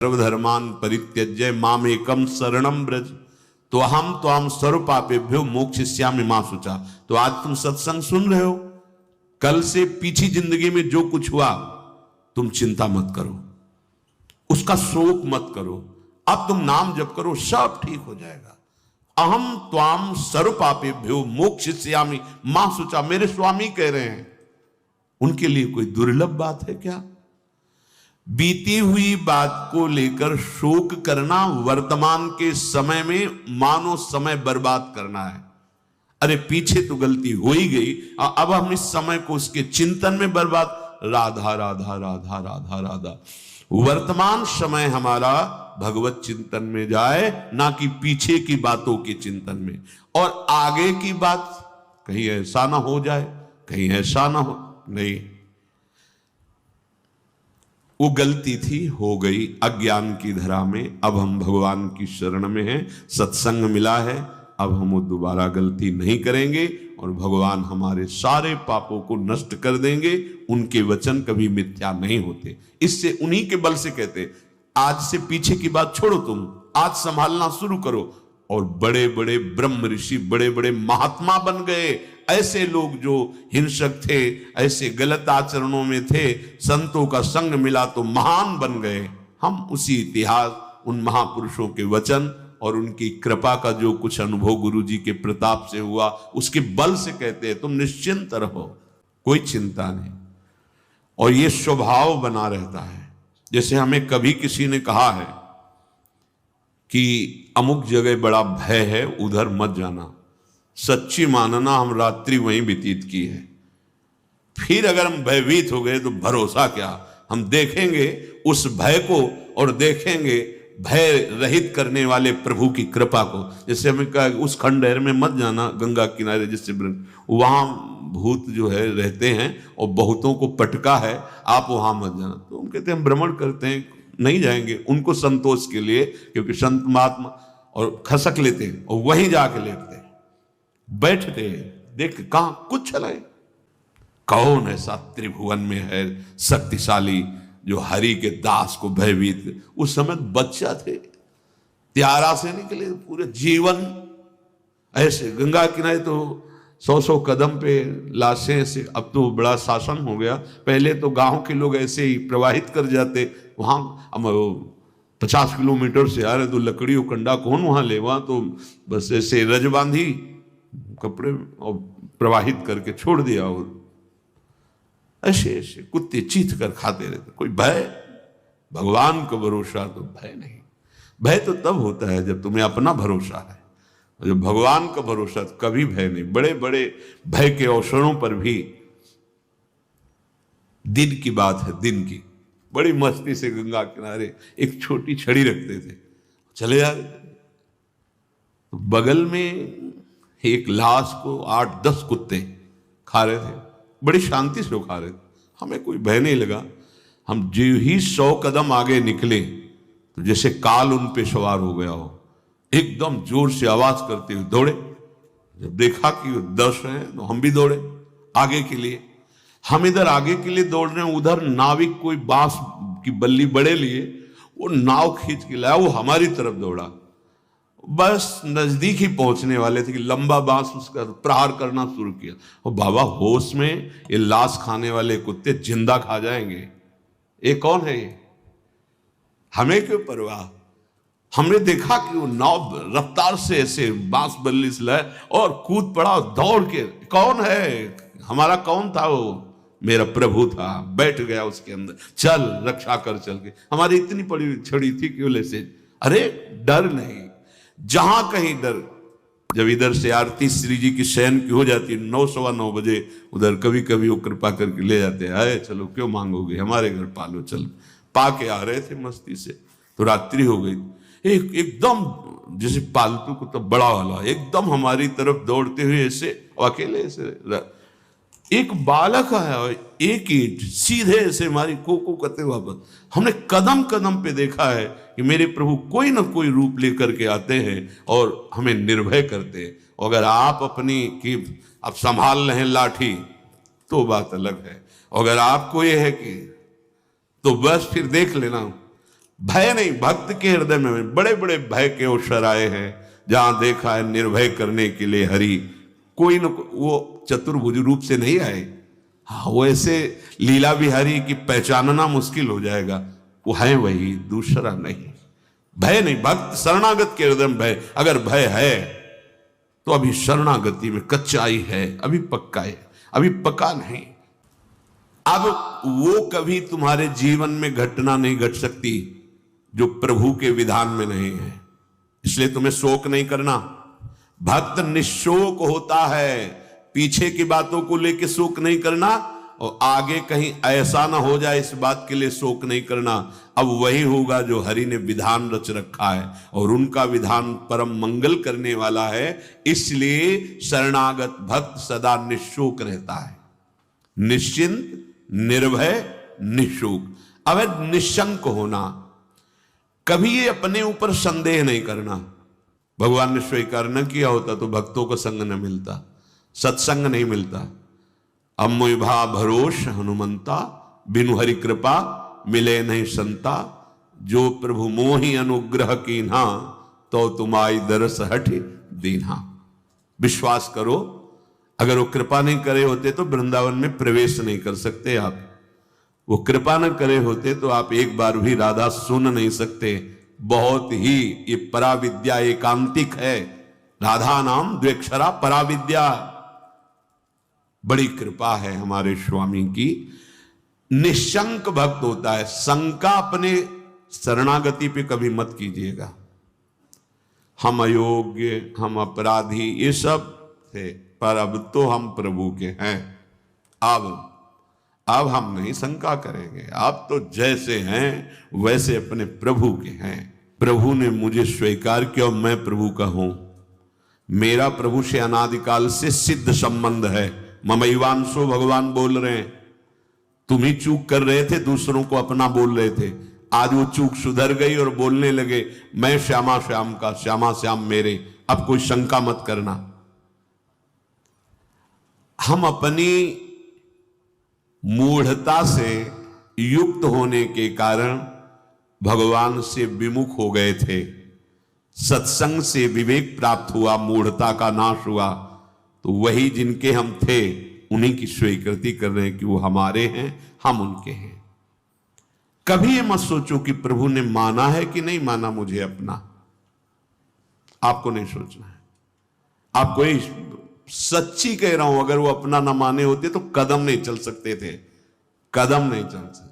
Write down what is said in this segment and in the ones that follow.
सर्वधर्मान परित्यज्य मामेकम शरणम ब्रज तो हम त्वाम सर्व पापेभ्यो मोक्षयिष्यामि मा शुचा। तो आज तुम सत्संग सुन रहे हो, कल से पीछे जिंदगी में जो कुछ हुआ तुम चिंता मत करो, उसका शोक मत करो, अब तुम नाम जप करो, सब ठीक हो जाएगा। अहम त्वाम सर्व पापेभ्यो मोक्षयिष्यामि मा शुचा। मेरे स्वामी कह रहे हैं, उनके लिए कोई दुर्लभ बात है क्या? बीती हुई बात को लेकर शोक करना वर्तमान के समय में मानो समय बर्बाद करना है। अरे पीछे तो गलती हो ही गई, अब हम इस समय को उसके चिंतन में बर्बाद। राधा राधा राधा राधा राधा। वर्तमान समय हमारा भगवत चिंतन में जाए, ना कि पीछे की बातों के चिंतन में। और आगे की बात कहीं ऐसा ना हो जाए, कहीं ऐसा ना हो, नहीं, वो गलती थी, हो गई अज्ञान की धरा में। अब हम भगवान की शरण में हैं, सत्संग मिला है, अब हम वो दोबारा गलती नहीं करेंगे और भगवान हमारे सारे पापों को नष्ट कर देंगे। उनके वचन कभी मिथ्या नहीं होते। इससे उन्हीं के बल से कहते, आज से पीछे की बात छोड़ो, तुम आज संभालना शुरू करो। और बड़े बड़े ब्रह्म ऋषि, बड़े बड़े महात्मा बन गए। ऐसे लोग जो हिंसक थे, ऐसे गलत आचरणों में थे, संतों का संग मिला तो महान बन गए। हम उसी इतिहास, उन महापुरुषों के वचन और उनकी कृपा का जो कुछ अनुभव गुरु जी के प्रताप से हुआ, उसके बल से कहते हैं तुम निश्चिंत रहो, कोई चिंता नहीं। और ये स्वभाव बना रहता है। जैसे हमें कभी किसी ने कहा है कि अमुक जगह बड़ा भय है, उधर मत जाना, सच्ची मानना हम रात्रि वहीं व्यतीत की है। फिर अगर हम भयभीत हो गए तो भरोसा क्या, हम देखेंगे उस भय को और देखेंगे भय रहित करने वाले प्रभु की कृपा को। जैसे हमें कहा उस खंडहर में मत जाना, गंगा किनारे, जिससे वहां भूत जो है रहते हैं और बहुतों को पटका है, आप वहां मत जाना। तो हम कहते हैं हम भ्रमण करते हैं, नहीं जाएंगे, उनको संतोष के लिए, क्योंकि संत महात्मा और खसक लेते हैं और वहीं जाके लेटते हैं, बैठते हैं, देख कहां कुछ चलाए। कौन ऐसा त्रिभुवन में है शक्तिशाली जो हरि के दास को भयभीत? उस समय बच्चा थे, त्यारा से निकले, पूरे जीवन ऐसे गंगा किनारे तो 100-100 कदम पे लाशें से। अब तो बड़ा शासन हो गया, पहले तो गांव के लोग ऐसे ही प्रवाहित कर जाते। वहां 50 किलोमीटर से आ रहे तो लकड़ी और कंडा कौन वहां ले, वहां तो बस ऐसे रज बांधी कपड़े और प्रवाहित करके छोड़ दिया। और ऐसे ऐसे कुत्ते चीथ कर खाते रहते। कोई भय? भगवान का भरोसा तो भय नहीं। भय तो तब होता है जब तुम्हें अपना भरोसा है, जब भगवान का भरोसा तो कभी भय नहीं। बड़े बड़े भय के अवसरों पर भी, दिन की बात है, दिन की, बड़ी मस्ती से गंगा किनारे एक छोटी छड़ी रखते थे, चले जा रहे थे, बगल में एक लाश को 8-10 कुत्ते खा रहे थे, बड़ी शांति से खा रहे थे। हमें कोई भय नहीं लगा। हम जो ही 100 कदम आगे निकले तो जैसे काल उन पे सवार हो गया हो, एकदम जोर से आवाज करते हुए दौड़े। जब देखा कि 10 हैं तो हम भी दौड़े आगे के लिए। हम इधर आगे के लिए दौड़ रहे हैं, उधर नाविक कोई बांस की बल्ली बड़े लिए, वो नाव खींच के लाया, वो हमारी तरफ दौड़ा। बस नजदीक ही पहुंचने वाले थे कि लंबा बांस उसका प्रहार करना शुरू किया। और बाबा होश में, ये लाश खाने वाले कुत्ते जिंदा खा जाएंगे, ये कौन है ये? हमें क्यों परवाह? हमने देखा कि वो नाव रफ्तार से ऐसे बांस बल्ली से लाए और कूद पड़ा दौड़ के। कौन है? हमारा कौन था वो? मेरा प्रभु था, बैठ गया उसके अंदर, चल रक्षा कर चल के। हमारी इतनी बड़ी छड़ी थी कि बोले से, अरे डर नहीं, जहां कहीं डर। जब इधर से आरती श्री जी की शयन की हो जाती 9-9:15 बजे, उधर कभी कभी वो कृपा करके ले जाते, आए चलो क्यों मांगोगे, हमारे घर पालो। चल पाके आ रहे थे मस्ती से, तो रात्रि हो गई। एकदम जैसे पालतू को तो बड़ा वाला एकदम हमारी तरफ दौड़ते हुए ऐसे अकेले ऐसे एक बालक आया, एक ईंट सीधे ऐसे हमारी को करते वापस। हमने कदम कदम पे देखा है कि मेरे प्रभु कोई ना कोई रूप लेकर के आते हैं और हमें निर्भय करते हैं। अगर आप अपनी कि आप संभाल रहे हैं लाठी तो बात अलग है, अगर आपको ये है कि तो बस फिर देख लेना, भय नहीं, भक्त के हृदय में बड़े बड़े भय के अवसर आए हैं, जहां देखा है निर्भय करने के लिए हरि कोई न वो चतुर्भुज रूप से नहीं आए। हाँ, वो ऐसे लीला बिहारी की पहचानना मुश्किल हो जाएगा, वो है वही, दूसरा नहीं। भय नहीं, भक्त शरणागत के हृदय में भय। अगर भय है तो अभी शरणागति में कच्चाई है, अभी पक्का है, अभी पका नहीं। अब वो कभी तुम्हारे जीवन में घटना नहीं घट सकती जो प्रभु के विधान में नहीं है, इसलिए तुम्हें शोक नहीं करना। भक्त निशोक होता है, पीछे की बातों को लेकर शोक नहीं करना, और आगे कहीं ऐसा ना हो जाए इस बात के लिए शोक नहीं करना। अब वही होगा जो हरि ने विधान रच रखा है, और उनका विधान परम मंगल करने वाला है, इसलिए शरणागत भक्त सदा निशोक रहता है, निश्चिंत, निर्भय, निशोक। अब निशंक होना, कभी ये अपने ऊपर संदेह नहीं करना। भगवान ने स्वीकार न किया होता तो भक्तों को संग न मिलता, सत्संग नहीं मिलता। अम्मुभा भरोस हनुमंता, बिनु हरि कृपा मिले नहीं संता। जो प्रभु मोहि अनुग्रह कीन्हा, तो तुम्हारी दरस हठ दीन्हा। विश्वास करो, अगर वो कृपा नहीं करे होते तो वृंदावन में प्रवेश नहीं कर सकते आप। वो कृपा न करे होते तो आप एक बार भी राधा सुन नहीं सकते। बहुत ही ये पराविद्या एकांतिक है, राधा नाम द्वेक्षरा पराविद्या। बड़ी कृपा है हमारे स्वामी की। निशंक भक्त होता है, शंका अपने शरणागति पे कभी मत कीजिएगा। हम अयोग्य, हम अपराधी, ये सब थे, पर अब तो हम प्रभु के हैं। अब हम नहीं शंका करेंगे, आप तो जैसे हैं वैसे अपने प्रभु के हैं। प्रभु ने मुझे स्वीकार किया, मैं प्रभु का हूं। मेरा प्रभु से अनादिकाल से सिद्ध संबंध है। ममैवांशो भगवान बोल रहे हैं। तुम ही चूक कर रहे थे, दूसरों को अपना बोल रहे थे। आज वो चूक सुधर गई और बोलने लगे मैं श्यामा श्याम का, श्यामा श्याम मेरे। अब कोई शंका मत करना। हम अपनी मूढ़ता से युक्त होने के कारण भगवान से विमुख हो गए थे। सत्संग से विवेक प्राप्त हुआ, मूढ़ता का नाश हुआ, तो वही जिनके हम थे उन्हीं की स्वीकृति कर रहे हैं कि वो हमारे हैं, हम उनके हैं। कभी ये मत सोचो कि प्रभु ने माना है कि नहीं माना मुझे अपना। आपको नहीं सोचना है। आपको सच्ची कह रहा हूं, अगर वो अपना ना माने होते तो कदम नहीं चल सकते थे, कदम नहीं चल सकते।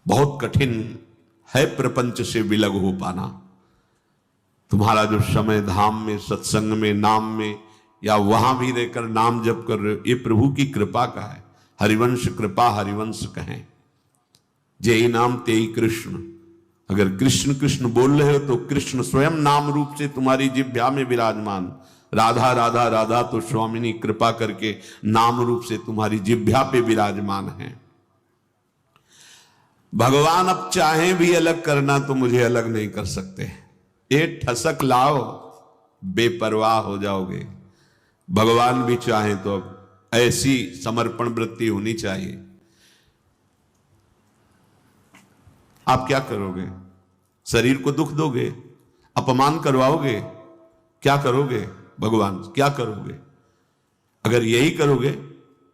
बहुत कठिन है प्रपंच से विलग हो पाना। तुम्हारा जो समय धाम में, सत्संग में, नाम में, या वहां भी रहकर नाम जप कर रहे हो, ये प्रभु की कृपा का है। हरिवंश कृपा हरिवंश कहें, जेई नाम तेई कृष्ण। अगर कृष्ण कृष्ण बोल रहे हो तो कृष्ण स्वयं नाम रूप से तुम्हारी जिह्वा में विराजमान। राधा राधा राधा तो स्वामिनी कृपा करके नाम रूप से तुम्हारी जिह्वा पे विराजमान है। भगवान अब चाहे भी अलग करना तो मुझे अलग नहीं कर सकते। एक ठसक लाओ, बेपरवाह हो जाओगे। भगवान भी चाहे तो अब ऐसी समर्पण वृत्ति होनी चाहिए। आप क्या करोगे? शरीर को दुख दोगे, अपमान करवाओगे, क्या करोगे? भगवान क्या करोगे? अगर यही करोगे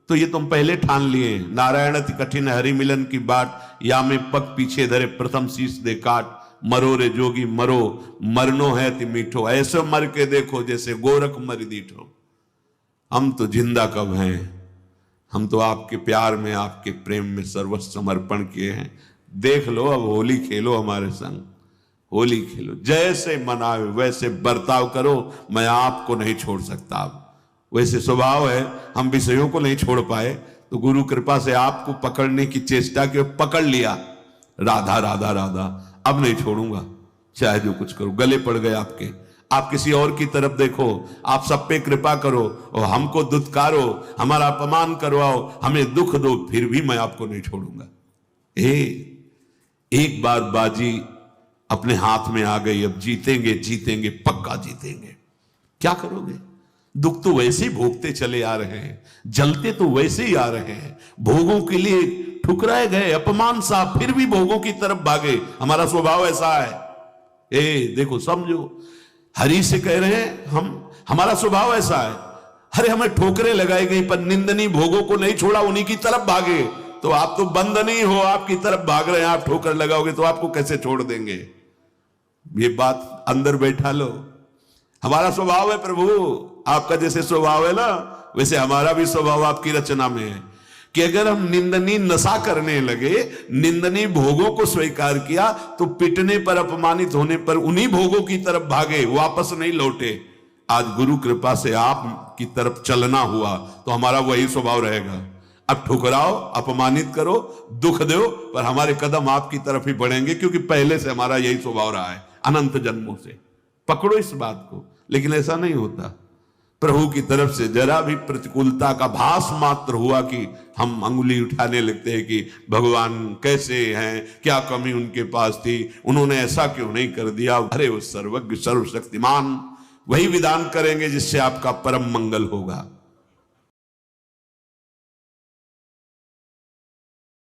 तो ये तुम पहले ठान लिए, नारायण अति कठिन हरि मिलन की बाट, या में पग पीछे धरे प्रथम शीश दे काट। मरो रे जोगी मरो, मरनो है अति मीठो, ऐसे मर के देखो जैसे गोरख मर दीठो। हम तो जिंदा कब हैं? हम तो आपके प्यार में, आपके प्रेम में सर्वस्व समर्पण किए हैं। देख लो, अब होली खेलो हमारे संग, होली खेलो। जैसे मनावे वैसे बर्ताव करो, मैं आपको नहीं छोड़ सकता। अब वैसे स्वभाव है, हम विषयों को नहीं छोड़ पाए तो गुरु कृपा से आपको पकड़ने की चेष्टा की, पकड़ लिया। राधा राधा राधा, अब नहीं छोड़ूंगा, चाहे जो कुछ करो। गले पड़ गए आपके, आप किसी और की तरफ देखो, आप सब पे कृपा करो और हमको दुत्कारो, हमारा अपमान करवाओ, हमें दुख दो, फिर भी मैं आपको नहीं छोड़ूंगा। एक बार बाजी अपने हाथ में आ गई, अब जीतेंगे जीतेंगे, पक्का जीतेंगे। क्या करोगे? दुख तो वैसे ही भोगते चले आ रहे हैं, जलते तो वैसे ही आ रहे हैं, भोगों के लिए ठुकराए गए, अपमान सा, फिर भी भोगों की तरफ भागे। हमारा स्वभाव ऐसा है। देखो समझो, हरि से कह रहे हैं हमारा स्वभाव ऐसा है। अरे हमें ठोकरें लगाई गई पर निंदनीय भोगों को नहीं छोड़ा, उन्हीं की तरफ भागे। तो आप तो बंद नहीं हो, आपकी तरफ भाग रहे हैं। आप ठोकर लगाओगे तो आपको कैसे छोड़ देंगे? ये बात अंदर बैठा लो। हमारा स्वभाव है प्रभु, आपका जैसे स्वभाव है ना, वैसे हमारा भी स्वभाव आपकी रचना में है कि अगर हम निंदनीय नशा करने लगे, निंदनीय भोगों को स्वीकार किया, तो पिटने पर, अपमानित होने पर उन्हीं भोगों की तरफ भागे, वापस नहीं लौटे। आज गुरु कृपा से आप की तरफ चलना हुआ तो हमारा वही स्वभाव रहेगा। अब ठुकराओ, अपमानित करो, दुख दो, पर हमारे कदम आपकी तरफ ही बढ़ेंगे, क्योंकि पहले से हमारा यही स्वभाव रहा है अनंत जन्मों से। पकड़ो इस बात को। लेकिन ऐसा नहीं होता। प्रभु की तरफ से जरा भी प्रतिकूलता का भास मात्र हुआ कि हम अंगुली उठाने लगते हैं कि भगवान कैसे हैं, क्या कमी उनके पास थी, उन्होंने ऐसा क्यों नहीं कर दिया। अरे वो सर्वज्ञ सर्वशक्तिमान वही विधान करेंगे जिससे आपका परम मंगल होगा।